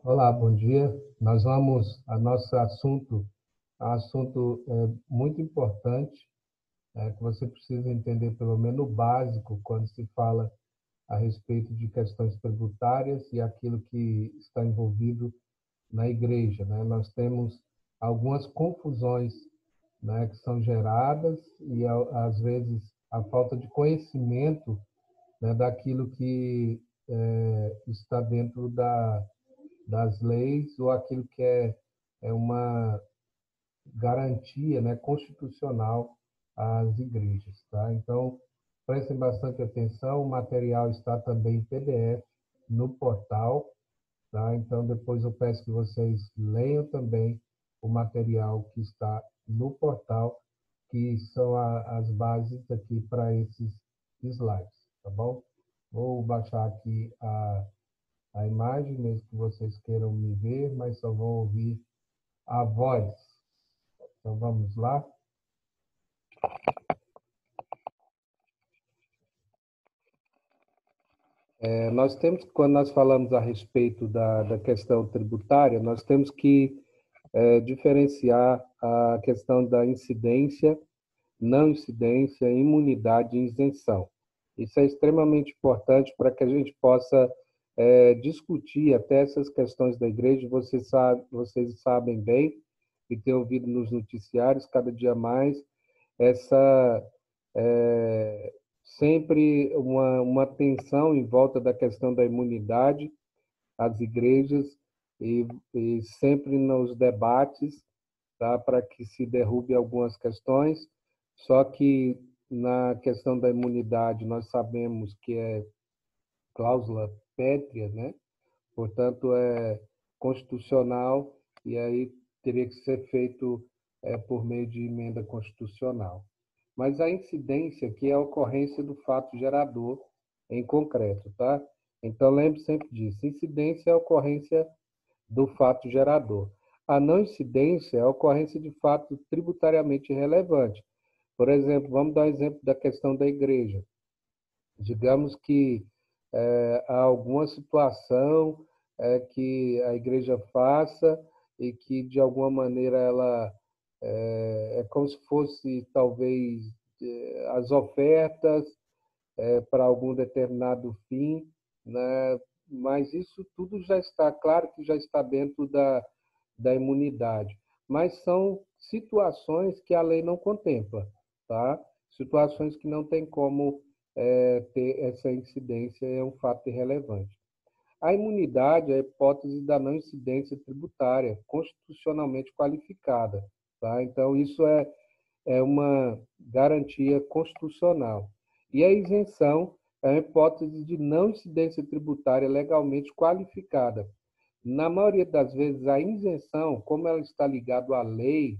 Olá, bom dia. Nós vamos a nosso assunto muito importante, que você precisa entender pelo menos o básico quando se fala a respeito de questões tributárias e aquilo que está envolvido na igreja, né? Nós temos algumas confusões, né, que são geradas e às vezes a falta de conhecimento, né, daquilo que está dentro das leis ou aquilo que é uma garantia, né, constitucional às igrejas. Tá? Então, prestem bastante atenção, o material está também em PDF no portal. Tá? Então, depois eu peço que vocês leiam também o material que está no portal, que são as bases aqui para esses slides, tá bom? Vou baixar aqui a imagem, mesmo que vocês queiram me ver, mas só vão ouvir a voz. Então vamos lá. Nós temos, quando nós falamos a respeito da questão tributária, nós temos que diferenciar a questão da incidência, não incidência, imunidade e isenção. Isso é extremamente importante para que a gente possa discutir até essas questões da igreja. Vocês sabem bem e têm ouvido nos noticiários cada dia mais essa é, sempre uma tensão em volta da questão da imunidade às igrejas e sempre nos debates, tá, para que se derrube algumas questões. Só que na questão da imunidade nós sabemos que é cláusula pétrea, né? Portanto é constitucional e aí teria que ser feito por meio de emenda constitucional. Mas a incidência aqui é a ocorrência do fato gerador em concreto, tá? Então lembre sempre disso. Incidência é a ocorrência do fato gerador. A não incidência é a ocorrência de fato tributariamente relevante. Por exemplo, vamos dar um exemplo da questão da igreja. Digamos que há alguma situação que a igreja faça e que, de alguma maneira, ela é como se fosse, talvez, as ofertas para algum determinado fim, né? Mas isso tudo já está, claro que já está dentro da imunidade, mas são situações que a lei não contempla, tá? Situações que não tem como ter essa incidência, é um fato irrelevante. A imunidade é a hipótese da não incidência tributária constitucionalmente qualificada, tá? Então, isso é uma garantia constitucional. E a isenção é uma hipótese de não incidência tributária legalmente qualificada. Na maioria das vezes, a isenção, como ela está ligada à lei,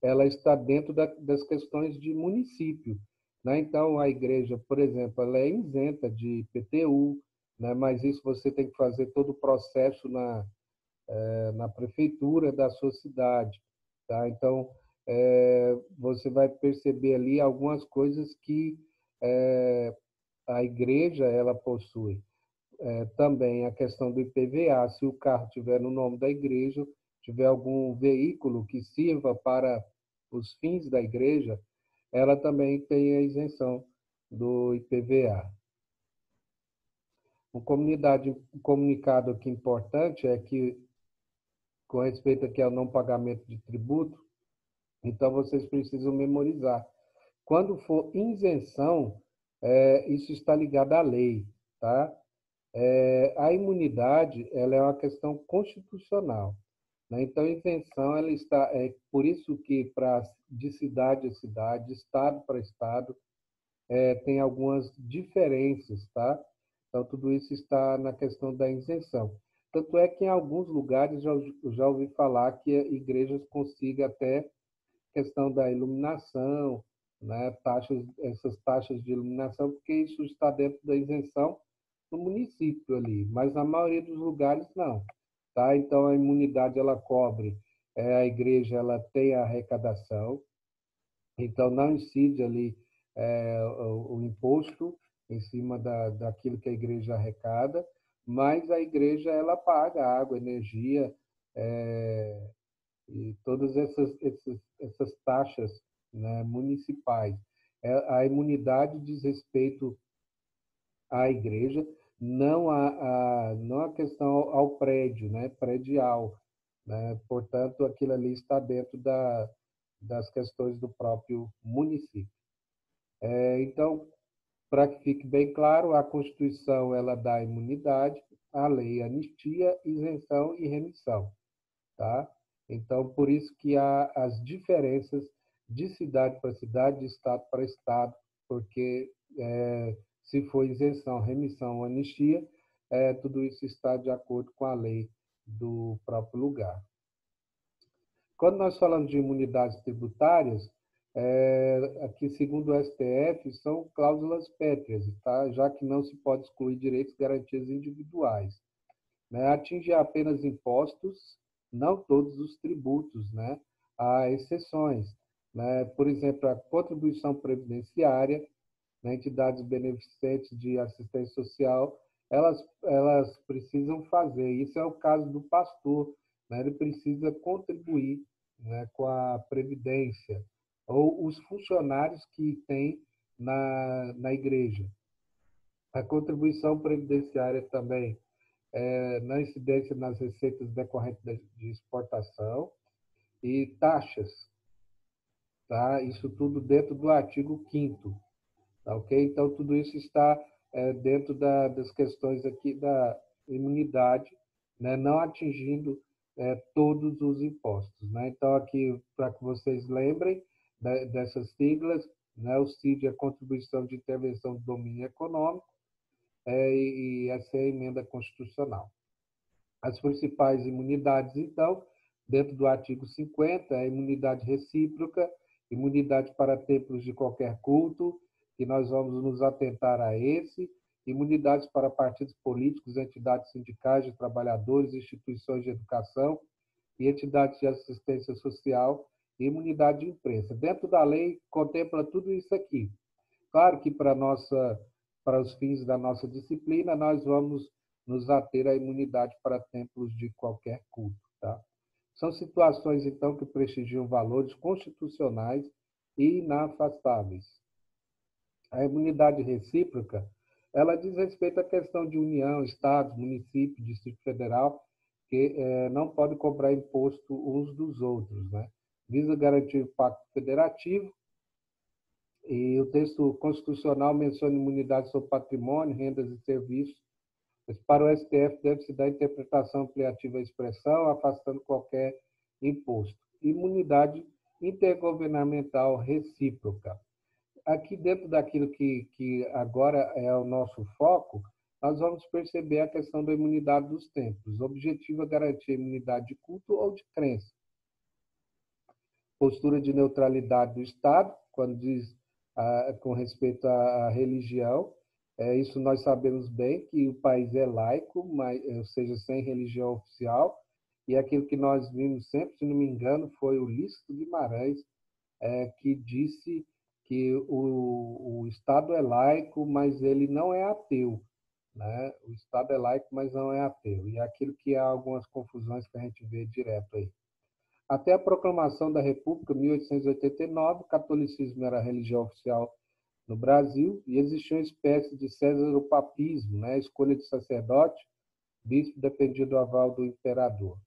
ela está dentro das questões de município. Né? Então, a igreja, por exemplo, ela é isenta de IPTU, né? Mas isso você tem que fazer todo o processo na prefeitura da sua cidade. Tá? Então, você vai perceber ali algumas coisas que a igreja ela possui. Também a questão do IPVA, se o carro tiver no nome da igreja, tiver algum veículo que sirva para os fins da igreja, ela também tem a isenção do IPVA. Um comunicado aqui importante é que, com respeito aqui ao não pagamento de tributo, então vocês precisam memorizar. Quando for isenção, isso está ligado à lei, tá? A imunidade, ela é uma questão constitucional, né? Então, a isenção, ela está, por isso que de cidade a cidade, estado para estado, tem algumas diferenças, tá? Então, tudo isso está na questão da isenção. Tanto é que em alguns lugares já ouvi falar que igrejas consigam até questão da iluminação, né? Essas taxas de iluminação, porque isso está dentro da isenção no município ali, mas na maioria dos lugares não, tá? Então a imunidade ela cobre, a igreja ela tem a arrecadação, então não incide ali o imposto em cima daquilo que a igreja arrecada, mas a igreja ela paga água, energia, e todas essas taxas, né, municipais. A imunidade diz respeito à igreja, não a questão ao prédio, né, predial, né? Portanto, aquilo ali está dentro das questões do próprio município. Então, para que fique bem claro, a Constituição ela dá imunidade, a lei anistia, isenção e remissão, tá? Então, por isso que há as diferenças de cidade para cidade, de estado para estado, porque se for isenção, remissão ou anistia, tudo isso está de acordo com a lei do próprio lugar. Quando nós falamos de imunidades tributárias, aqui, segundo o STF, são cláusulas pétreas, tá? Já que não se pode excluir direitos e garantias individuais, né? Atinge apenas impostos, não todos os tributos, né? Há exceções, né? Por exemplo, a contribuição previdenciária, né? Entidades beneficentes de assistência social, elas precisam fazer. Isso é o caso do pastor, né? Ele precisa contribuir, né, com a previdência, ou os funcionários que tem na igreja. A contribuição previdenciária também na incidência nas receitas decorrentes de exportação e taxas, tá? Isso tudo dentro do artigo 5º, tá, ok? Então, tudo isso está dentro das questões aqui da imunidade, né? Não atingindo todos os impostos, né? Então, aqui, para que vocês lembrem dessas siglas, né? O CID é a Contribuição de Intervenção do Domínio Econômico, e essa é a emenda constitucional. As principais imunidades, então, dentro do artigo 50, a imunidade recíproca, imunidade para templos de qualquer culto, que nós vamos nos atentar a esse, imunidades para partidos políticos, entidades sindicais de trabalhadores, instituições de educação e entidades de assistência social, e imunidade de imprensa. Dentro da lei, contempla tudo isso aqui. Claro que para os fins da nossa disciplina, nós vamos nos ater à imunidade para templos de qualquer culto, tá? São situações, então, que prestigiam valores constitucionais e inafastáveis. A imunidade recíproca, ela diz respeito à questão de União, Estados, município, Distrito Federal, que não pode cobrar imposto uns dos outros, né? Visa garantir o pacto federativo, e o texto constitucional menciona imunidade sobre patrimônio, rendas e serviços, mas para o STF deve-se dar interpretação ampliativa à expressão, afastando qualquer imposto. Imunidade intergovernamental recíproca. Aqui dentro daquilo que agora é o nosso foco, nós vamos perceber a questão da imunidade dos templos. O objetivo é garantir a imunidade de culto ou de crença. Postura de neutralidade do Estado, quando diz com respeito à religião. Isso nós sabemos bem, que o país é laico, mas, ou seja, sem religião oficial, e aquilo que nós vimos sempre, se não me engano, foi o Lícito Guimarães, que disse que o Estado é laico, mas ele não é ateu, né? O Estado é laico, mas não é ateu. E é aquilo que há algumas confusões que a gente vê direto aí. Até a proclamação da República, 1889, o catolicismo era a religião oficial no Brasil e existia uma espécie de césaropapismo, né? A escolha de sacerdote, bispo dependia do aval do imperador.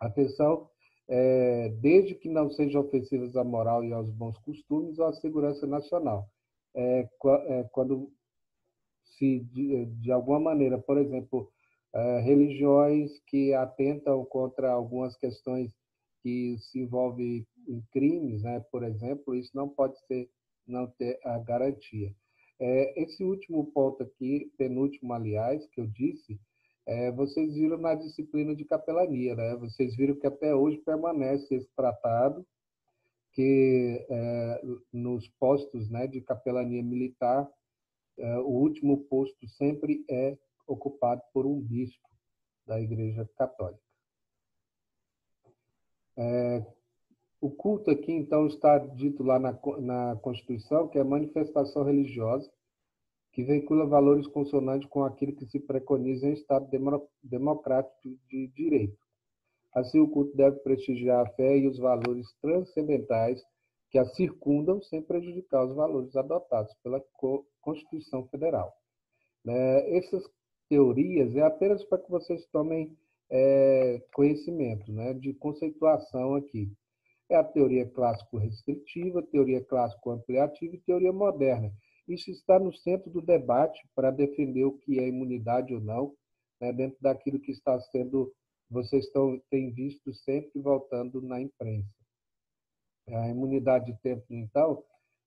Atenção, desde que não sejam ofensivas à moral e aos bons costumes ou à segurança nacional. Quando se, de alguma maneira, por exemplo, religiões que atentam contra algumas questões que se envolvem em crimes, né? Por exemplo, isso não pode ser, não ter a garantia. Esse último ponto aqui, penúltimo, aliás, que eu disse, vocês viram na disciplina de capelania, né? Vocês viram que até hoje permanece esse tratado, que nos postos, né, de capelania militar, o último posto sempre é ocupado por um bispo da Igreja Católica. O culto aqui, então, está dito lá na Constituição, que é manifestação religiosa que veicula valores consonantes com aquilo que se preconiza em Estado democrático de direito. Assim, o culto deve prestigiar a fé e os valores transcendentais que a circundam, sem prejudicar os valores adotados pela Constituição Federal. Essas teorias é apenas para que vocês tomem conhecimento, de conceituação aqui. É a teoria clássico-restritiva, teoria clássico-ampliativa e teoria moderna. Isso está no centro do debate para defender o que é imunidade ou não, dentro daquilo que está sendo, vocês têm visto sempre voltando na imprensa. A imunidade de templo, então,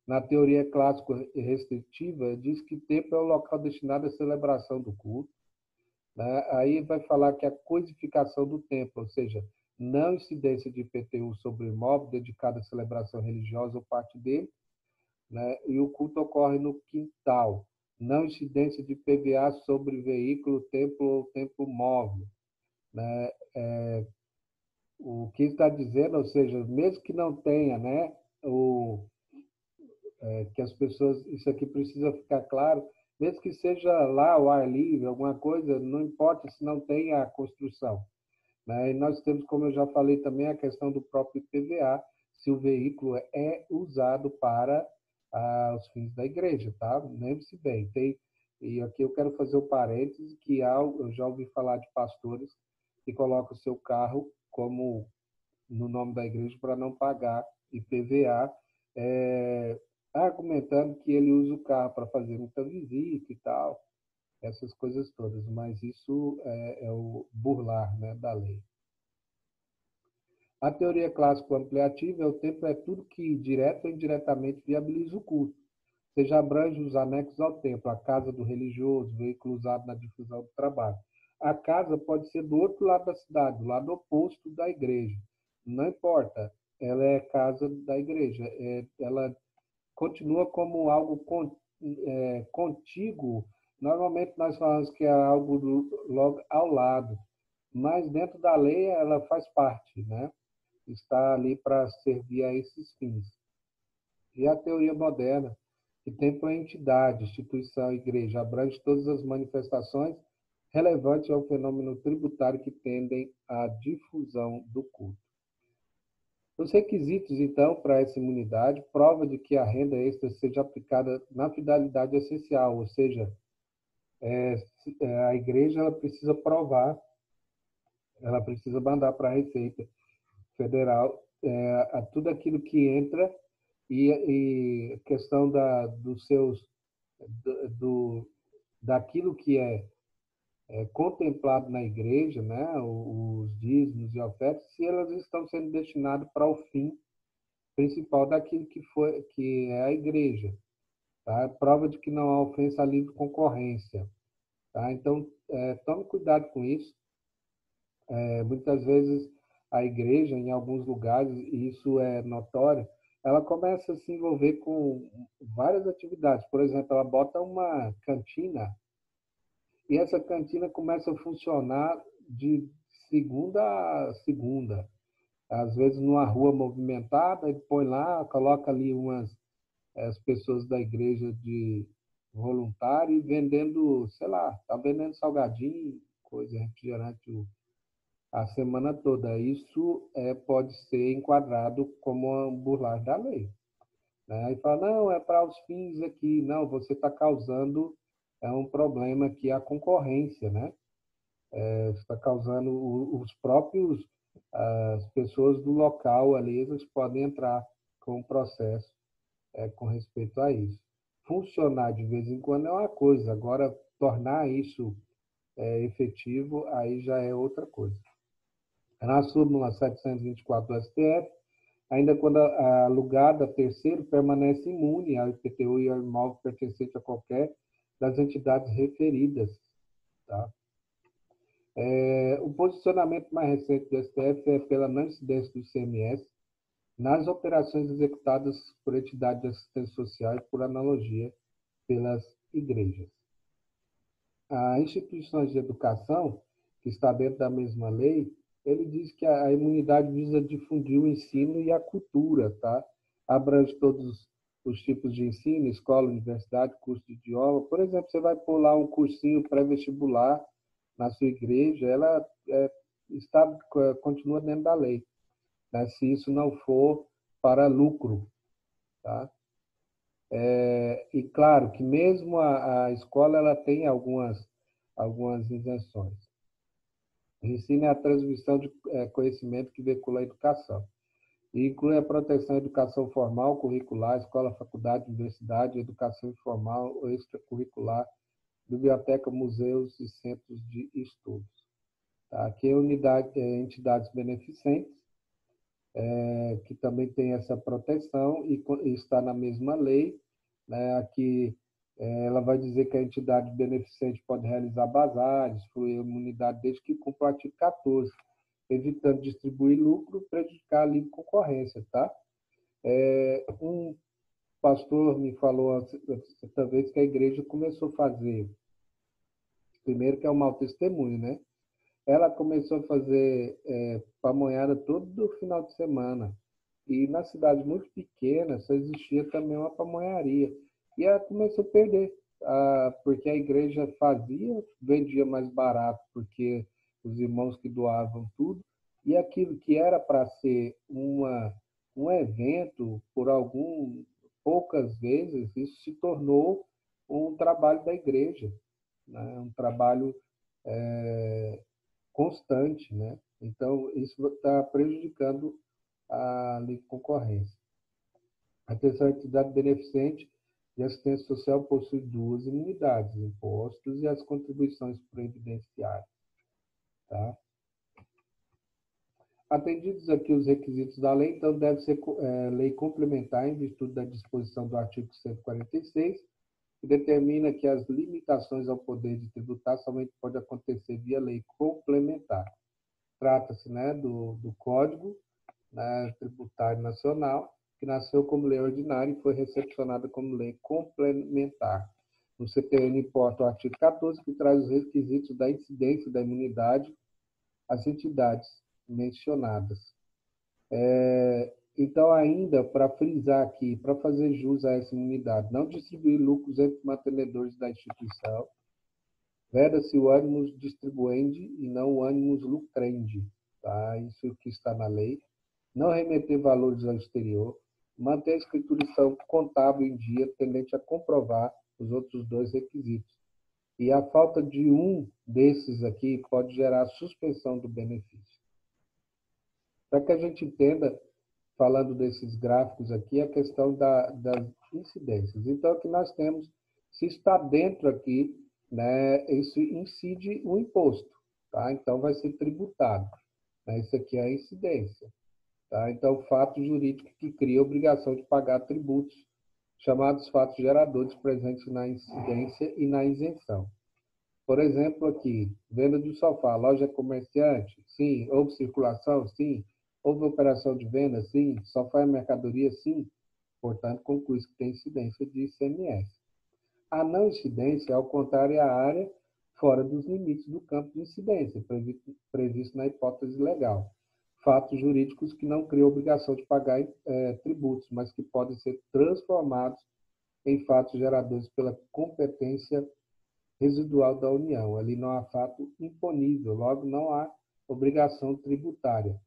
na teoria clássico-restritiva, diz que templo é o local destinado à celebração do culto. Aí vai falar que a coisificação do templo, ou seja, não incidência de IPTU sobre o imóvel dedicado à celebração religiosa ou parte dele, e o culto ocorre no quintal, não incidência de PVA sobre veículo, templo ou templo móvel. O que está dizendo, ou seja, mesmo que não tenha, que as pessoas, isso aqui precisa ficar claro, mesmo que seja lá o ar livre, alguma coisa, não importa se não tem a construção. E nós temos, como eu já falei também, a questão do próprio IPVA, se o veículo é usado para os fins da igreja, tá? Lembre-se bem, e aqui eu quero fazer um parêntese, que eu já ouvi falar de pastores que colocam o seu carro como no nome da igreja para não pagar IPVA, argumentando que ele usa o carro para fazer muita visita e tal, essas coisas todas, mas isso é o burlar, da lei. A teoria clássico-ampliativa é o templo é tudo que, direto ou indiretamente, viabiliza o culto, seja abrange os anexos ao templo, a casa do religioso, veículo usado na difusão do trabalho. A casa pode ser do outro lado da cidade, do lado oposto da igreja. Não importa, ela é casa da igreja. Ela continua como algo contíguo. Normalmente nós falamos que é algo logo ao lado, mas dentro da lei ela faz parte, está ali para servir a esses fins. E a teoria moderna, que templo é entidade, instituição, igreja, abrange todas as manifestações relevantes ao fenômeno tributário que tendem à difusão do culto. Os requisitos, então, para essa imunidade, prova de que a renda extra seja aplicada na finalidade essencial, ou seja, a igreja ela precisa provar, ela precisa mandar para a Receita Federal tudo aquilo que entra e questão daquilo que é contemplado na igreja, os dízimos e ofertas, se elas estão sendo destinadas para o fim principal daquilo que é a igreja, tá? Prova de que não há ofensa à livre concorrência, tá? Então, tome cuidado com isso. Muitas vezes a igreja, em alguns lugares, e isso é notório, ela começa a se envolver com várias atividades. Por exemplo, ela bota uma cantina e essa cantina começa a funcionar de segunda a segunda. Às vezes numa rua movimentada, e põe lá, coloca ali as pessoas da igreja de voluntário e vendendo, sei lá, tá vendendo salgadinho, coisa, refrigerante a semana toda. Isso pode ser enquadrado como um burlar da lei. Aí fala, não, é para os fins aqui. Não, você está causando um problema que é a concorrência, Você está causando os próprios, as pessoas do local ali, eles podem entrar com um processo com respeito a isso. Funcionar de vez em quando é uma coisa, agora tornar isso efetivo, aí já é outra coisa. Na súmula 724 do STF, ainda quando alugada a terceiro, permanece imune ao IPTU e ao imóvel pertencente a qualquer das entidades referidas. Tá? O posicionamento mais recente do STF é pela não incidência do ICMS nas operações executadas por entidades de assistência social e, por analogia, pelas igrejas. As instituições de educação, que está dentro da mesma lei, ele diz que a imunidade visa difundir o ensino e a cultura, tá? Abrange todos os tipos de ensino, escola, universidade, curso de idioma. Por exemplo, você vai pôr lá um cursinho pré-vestibular na sua igreja, ela continua dentro da lei, né? Se isso não for para lucro, tá? E claro que mesmo a escola ela tem algumas isenções. O ensino é a transmissão de conhecimento que veicula a educação. E inclui a proteção à educação formal, curricular, escola, faculdade, universidade, educação informal ou extracurricular, biblioteca, museus e centros de estudos. Tá? Aqui é entidades beneficentes, que também tem essa proteção e está na mesma lei, né? Aqui ela vai dizer que a entidade beneficente pode realizar bazares, fruir imunidade desde que cumpra o artigo 14, evitando distribuir lucro, prejudicar a livre concorrência, tá? Um pastor me falou certa vez que a igreja começou a fazer, primeiro que é o mau testemunho, né? Ela começou a fazer pamonhada todo final de semana. E na cidade muito pequena só existia também uma pamonharia. E ela começou a perder, porque a igreja fazia, vendia mais barato, porque os irmãos que doavam tudo, e aquilo que era para ser um evento, poucas vezes, isso se tornou um trabalho da igreja, né? Um trabalho constante, né? Então, isso está prejudicando a livre concorrência. Atenção, a entidade beneficente de assistência social possui duas imunidades, impostos e as contribuições previdenciárias. Tá? Atendidos aqui os requisitos da lei, então deve ser lei complementar em virtude da disposição do artigo 146, que determina que as limitações ao poder de tributar somente pode acontecer via lei complementar. Trata-se, né, do Código, né, Tributário Nacional, que nasceu como lei ordinária e foi recepcionada como lei complementar. No CTN importa o artigo 14, que traz os requisitos da incidência da imunidade às entidades mencionadas. Então, ainda para frisar aqui, para fazer jus a essa imunidade, não distribuir lucros entre mantenedores da instituição, veda-se o animus distribuendi e não o animus lucrendi, tá? Isso que está na lei. Não remeter valores ao exterior, manter a escrituração contábil em dia, tendente a comprovar os outros dois requisitos. E a falta de um desses aqui pode gerar suspensão do benefício. Para que a gente entenda, falando desses gráficos aqui, a questão das incidências. Então, o que nós temos, se está dentro aqui, né, isso incide o imposto, tá? Então, vai ser tributado. Né? Isso aqui é a incidência. Tá? Então, fato jurídico que cria a obrigação de pagar tributos, chamados fatos geradores presentes na incidência e na isenção. Por exemplo, aqui, venda de sofá, loja comerciante? Sim. Houve circulação? Sim. Houve operação de venda? Sim. Sofá é mercadoria? Sim. Portanto, conclui-se que tem incidência de ICMS. A não incidência, ao contrário, é a área fora dos limites do campo de incidência, previsto na hipótese legal. Fatos jurídicos que não criam obrigação de pagar tributos, mas que podem ser transformados em fatos geradores pela competência residual da União. Ali não há fato imponível, logo não há obrigação tributária.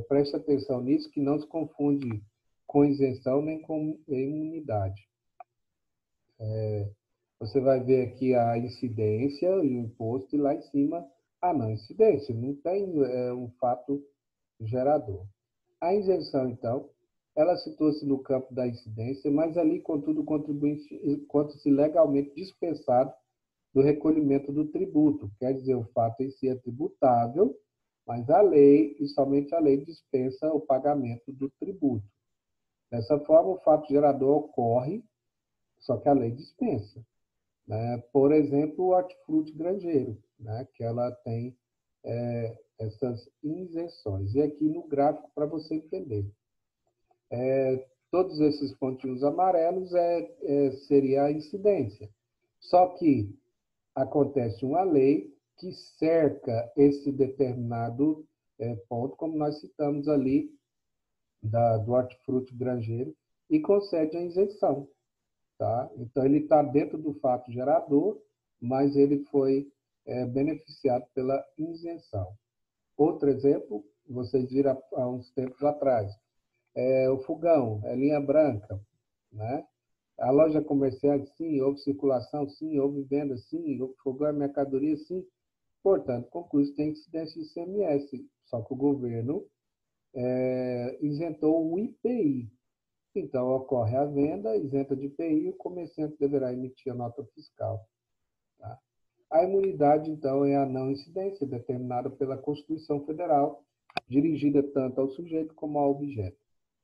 Preste atenção nisso, que não se confunde com isenção nem com imunidade. Você vai ver aqui a incidência e o imposto, e lá em cima a não incidência. Não tem um fato gerador. A isenção, então, ela situa-se no campo da incidência, mas ali, contudo, conta-se legalmente dispensado do recolhimento do tributo. Quer dizer, o fato em si é tributável, mas a lei, e somente a lei, dispensa o pagamento do tributo. Dessa forma, o fato gerador ocorre, só que a lei dispensa. Né? Por exemplo, o hortifruti granjeiro, né? Que ela tem essas isenções. E aqui no gráfico, para você entender. Todos esses pontinhos amarelos seria a incidência. Só que acontece uma lei que cerca esse determinado ponto, como nós citamos ali do hortifruti granjeiro, e concede a isenção. Tá? Então, ele está dentro do fato gerador, mas ele foi beneficiado pela isenção. Outro exemplo, vocês viram há uns tempos atrás, o fogão, linha branca, né? A loja comercial, sim, houve circulação, sim, houve venda, sim, houve fogão, mercadoria, sim. Portanto, conclui que tem incidência de ICMS, só que o governo isentou o IPI. Então, ocorre a venda isenta de IPI e o comerciante deverá emitir a nota fiscal. Tá? A imunidade, então, é a não incidência determinada pela Constituição Federal, dirigida tanto ao sujeito como ao objeto.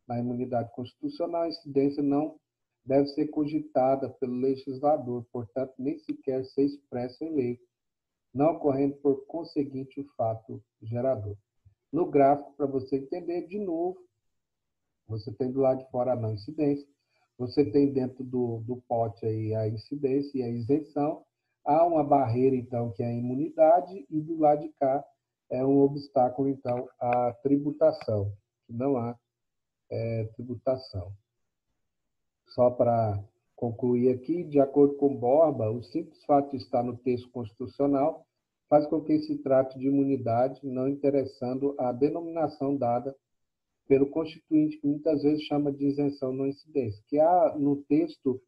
Na imunidade constitucional, a incidência não deve ser cogitada pelo legislador, portanto, nem sequer ser expressa em lei, não ocorrendo por conseguinte o fato gerador. No gráfico, para você entender, de novo, você tem do lado de fora a não incidência, você tem dentro do pote aí a incidência e a isenção, há uma barreira, então, que é a imunidade, e do lado de cá é um obstáculo, então, à tributação, que não há tributação. Só para concluir aqui, de acordo com Borba, o simples fato de estar no texto constitucional faz com que se trate de imunidade, não interessando a denominação dada pelo Constituinte, que muitas vezes chama de isenção não incidência, que há no texto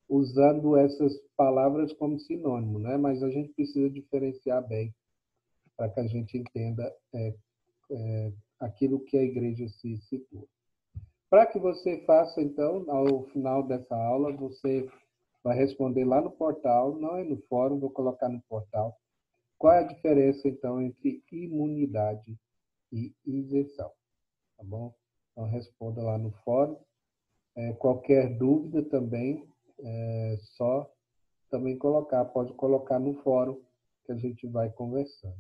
usando essas palavras como sinônimo, né? Mas a gente precisa diferenciar bem para que a gente entenda aquilo que a igreja se situa. Para que você faça, então, ao final dessa aula, você vai responder lá no portal, não é no fórum, vou colocar no portal, qual é a diferença, então, entre imunidade e isenção, tá bom? Então, responda lá no fórum. Qualquer dúvida também, só também colocar, pode colocar no fórum que a gente vai conversando.